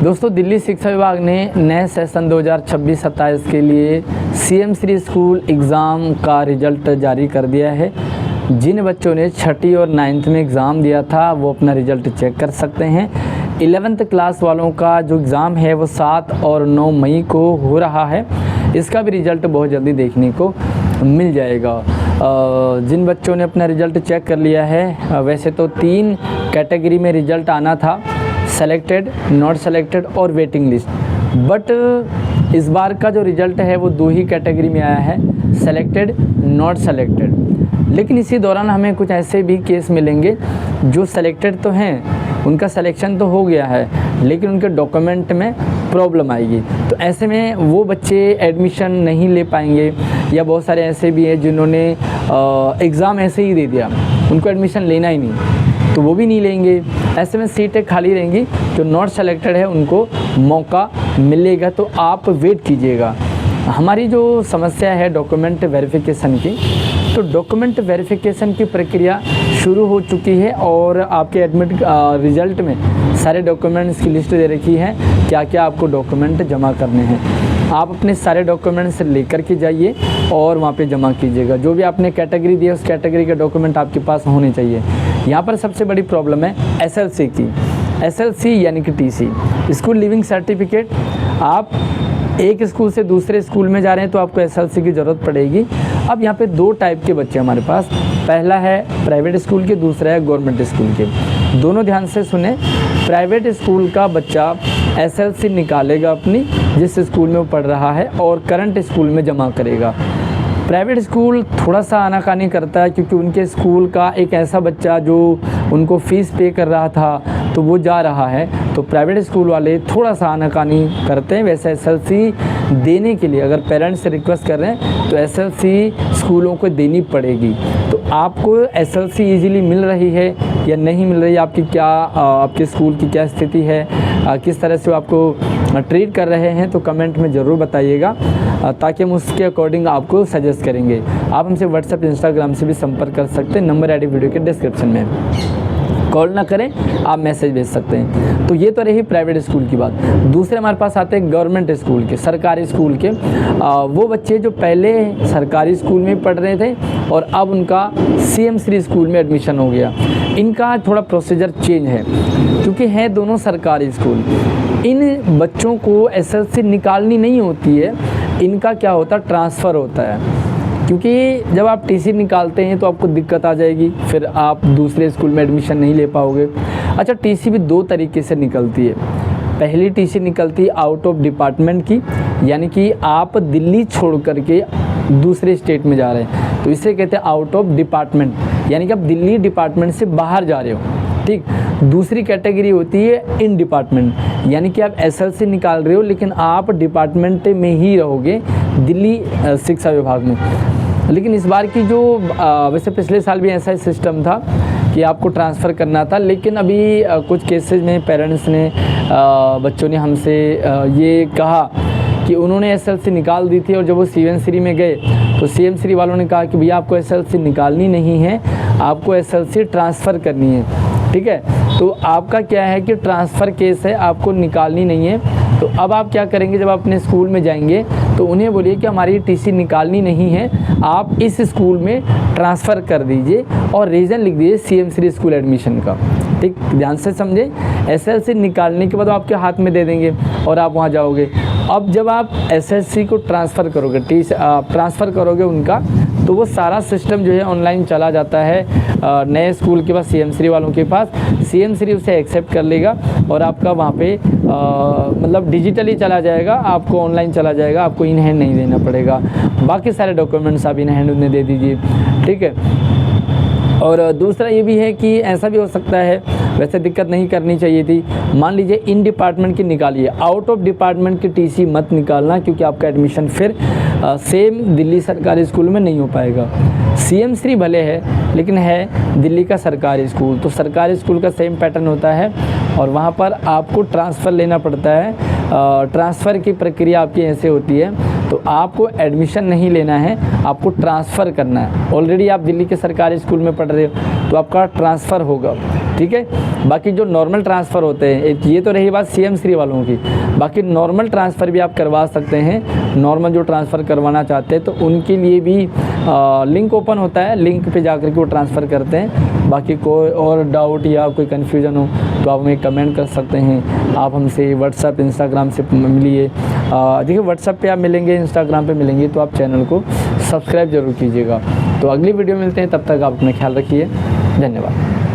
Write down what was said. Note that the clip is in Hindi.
दोस्तों, दिल्ली शिक्षा विभाग ने नए सेशन 2026-27 के लिए सीएम श्री स्कूल एग्ज़ाम का रिज़ल्ट जारी कर दिया है। जिन बच्चों ने छठी और 9th में एग्ज़ाम दिया था वो अपना रिज़ल्ट चेक कर सकते हैं। 11th क्लास वालों का जो एग्ज़ाम है वो 7 और 9 मई को हो रहा है। इसका भी रिज़ल्ट बहुत जल्दी देखने को मिल जाएगा। जिन बच्चों ने अपना रिज़ल्ट चेक कर लिया है, वैसे तो 3 कैटेगरी में रिज़ल्ट आना था, सेलेक्टेड, नॉट सेलेक्टेड और वेटिंग लिस्ट। बट इस बार का जो रिज़ल्ट है वो 2 ही कैटेगरी में आया है, सेलेक्टेड, नॉट सेलेक्टेड। लेकिन इसी दौरान हमें कुछ ऐसे भी केस मिलेंगे जो सेलेक्टेड तो हैं, उनका सिलेक्शन तो हो गया है, लेकिन उनके डॉक्यूमेंट में प्रॉब्लम आएगी। तो ऐसे में वो बच्चे एडमिशन नहीं ले पाएंगे। या बहुत सारे ऐसे भी हैं जिन्होंने एग्ज़ाम ऐसे ही दे दिया, उनको एडमिशन लेना ही नहीं, तो वो भी नहीं लेंगे। ऐसे में सीटें खाली रहेंगी। जो नॉट सेलेक्टेड है उनको मौका मिलेगा, तो आप वेट कीजिएगा। हमारी जो समस्या है डॉक्यूमेंट वेरिफिकेशन की, तो डॉक्यूमेंट वेरिफिकेशन की प्रक्रिया शुरू हो चुकी है और आपके एडमिट रिज़ल्ट में सारे डॉक्यूमेंट्स की लिस्ट दे रखी है, क्या क्या आपको डॉक्यूमेंट जमा करने हैं। आप अपने सारे डॉक्यूमेंट्स लेकर के जाइए और वहाँ पे जमा कीजिएगा। जो भी आपने कैटेगरी दी है उस कैटेगरी के डॉक्यूमेंट आपके पास होने चाहिए। यहाँ पर सबसे बड़ी प्रॉब्लम है एसएलसी की। एसएलसी यानी कि टीसी, स्कूल लिविंग सर्टिफिकेट। आप एक स्कूल से दूसरे स्कूल में जा रहे हैं तो आपको एसएलसी की ज़रूरत पड़ेगी। अब यहाँ पे 2 टाइप के बच्चे हमारे पास, पहला है प्राइवेट स्कूल के, दूसरा है गवर्नमेंट स्कूल के। दोनों ध्यान से सुने। प्राइवेट स्कूल का बच्चा एसएलसी निकालेगा अपनी, जिस स्कूल में वो पढ़ रहा है, और करंट स्कूल में जमा करेगा। प्राइवेट स्कूल थोड़ा सा आनाकानी करता है, क्योंकि उनके स्कूल का एक ऐसा बच्चा जो उनको फ़ीस पे कर रहा था तो वो जा रहा है, तो प्राइवेट स्कूल वाले थोड़ा सा आनाकानी करते हैं। वैसे एसएलसी देने के लिए अगर पेरेंट्स से रिक्वेस्ट कर रहे हैं तो एसएलसी स्कूलों को देनी पड़ेगी। तो आपको एसएलसी इजीली मिल रही है या नहीं मिल रही है, आपकी क्या आपके स्कूल की क्या स्थिति है, किस तरह से वो आपको ट्रीट कर रहे हैं, तो कमेंट में ज़रूर बताइएगा, ताकि हम उसके अकॉर्डिंग आपको सजेस्ट करेंगे। आप हमसे व्हाट्सएप, इंस्टाग्राम से भी संपर्क कर सकते हैं। नंबर आईडी वीडियो के डिस्क्रिप्शन में। कॉल ना करें, आप मैसेज भेज सकते हैं। तो ये तो रही प्राइवेट स्कूल की बात। दूसरे हमारे पास आते हैं गवर्नमेंट स्कूल के, सरकारी स्कूल के। वो बच्चे जो पहले सरकारी स्कूल में पढ़ रहे थे और अब उनका सीएम श्री स्कूल में एडमिशन हो गया। इनका थोड़ा प्रोसीजर चेंज है, क्योंकि हैं दोनों सरकारी स्कूल। इन बच्चों को एसएलसी निकालनी नहीं होती है, इनका क्या होता है, ट्रांसफ़र होता है। क्योंकि जब आप टीसी निकालते हैं तो आपको दिक्कत आ जाएगी, फिर आप दूसरे स्कूल में एडमिशन नहीं ले पाओगे। अच्छा, टीसी भी 2 तरीके से निकलती है। पहली टीसी निकलती है आउट ऑफ डिपार्टमेंट की, यानी कि आप दिल्ली छोड़ करके दूसरे स्टेट में जा रहे हैं, तो इसे कहते हैं आउट ऑफ डिपार्टमेंट, यानी कि आप दिल्ली डिपार्टमेंट से बाहर जा रहे हो। ठीक। दूसरी कैटेगरी होती है इन डिपार्टमेंट, यानी कि आप एसएलसी निकाल रहे हो लेकिन आप डिपार्टमेंट में ही रहोगे, दिल्ली शिक्षा विभाग में। लेकिन इस बार की जो वैसे पिछले साल भी ऐसा ही सिस्टम था कि आपको ट्रांसफ़र करना था, लेकिन अभी कुछ केसेस में पेरेंट्स ने, बच्चों ने हमसे ये कहा कि उन्होंने एसएलसी निकाल दी थी और जब वो सीएम श्री में गए तो सीएम श्री वालों ने कहा कि भैया आपको एसएलसी निकालनी नहीं है, आपको एसएलसी ट्रांसफ़र करनी है। ठीक है, तो आपका क्या है कि ट्रांसफ़र केस है, आपको निकालनी नहीं है। तो अब आप क्या करेंगे, जब अपने स्कूल में जाएंगे तो उन्हें बोलिए कि हमारी टीसी निकालनी नहीं है, आप इस स्कूल में ट्रांसफ़र कर दीजिए और रीज़न लिख दीजिए सीएम श्री स्कूल एडमिशन का। ठीक, ध्यान से समझे। एसएलसी निकालने के बाद आपके हाथ में दे देंगे और आप वहाँ जाओगे। अब जब आप एसएलसी को ट्रांसफ़र करोगे, ट्रांसफ़र करोगे उनका, तो वो सारा सिस्टम जो है ऑनलाइन चला जाता है नए स्कूल के पास, सीएम श्री वालों के पास। सीएम श्री उसे एक्सेप्ट कर लेगा और आपका वहाँ पे मतलब डिजिटली चला जाएगा, आपको ऑनलाइन चला जाएगा, आपको इन हैंड नहीं देना पड़ेगा। बाकी सारे डॉक्यूमेंट्स आप इन हैंड उन्हें दे दीजिए। ठीक है। और दूसरा ये भी है कि ऐसा भी हो सकता है, वैसे दिक्कत नहीं करनी चाहिए थी, मान लीजिए इन डिपार्टमेंट की निकालिए, आउट ऑफ डिपार्टमेंट की टीसी मत निकालना, क्योंकि आपका एडमिशन फिर सेम दिल्ली सरकारी स्कूल में नहीं हो पाएगा। सीएम श्री भले है लेकिन है दिल्ली का सरकारी स्कूल, तो सरकारी स्कूल का सेम पैटर्न होता है और वहाँ पर आपको ट्रांसफ़र लेना पड़ता है। ट्रांसफ़र की प्रक्रिया आपकी ऐसे होती है, तो आपको एडमिशन नहीं लेना है, आपको ट्रांसफ़र करना है। ऑलरेडी आप दिल्ली के सरकारी स्कूल में पढ़ रहे हो तो आपका ट्रांसफ़र होगा, ठीक है। बाकी जो नॉर्मल ट्रांसफ़र होते हैं, ये तो रही बात CM श्री वालों की, बाकी नॉर्मल ट्रांसफ़र भी आप करवा सकते हैं। नॉर्मल जो ट्रांसफ़र करवाना चाहते हैं तो उनके लिए भी लिंक ओपन होता है, लिंक पे जाकर के वो ट्रांसफ़र करते हैं। बाकी कोई और डाउट या कोई कन्फ्यूज़न हो तो आप हमें कमेंट कर सकते हैं। आप हमसे व्हाट्सएप, इंस्टाग्राम से मिलिए। देखिए व्हाट्सएप पे आप मिलेंगे, इंस्टाग्राम पे मिलेंगे, तो आप चैनल को सब्सक्राइब ज़रूर कीजिएगा। तो अगली वीडियो मिलते हैं, तब तक आप अपना ख्याल रखिए। धन्यवाद।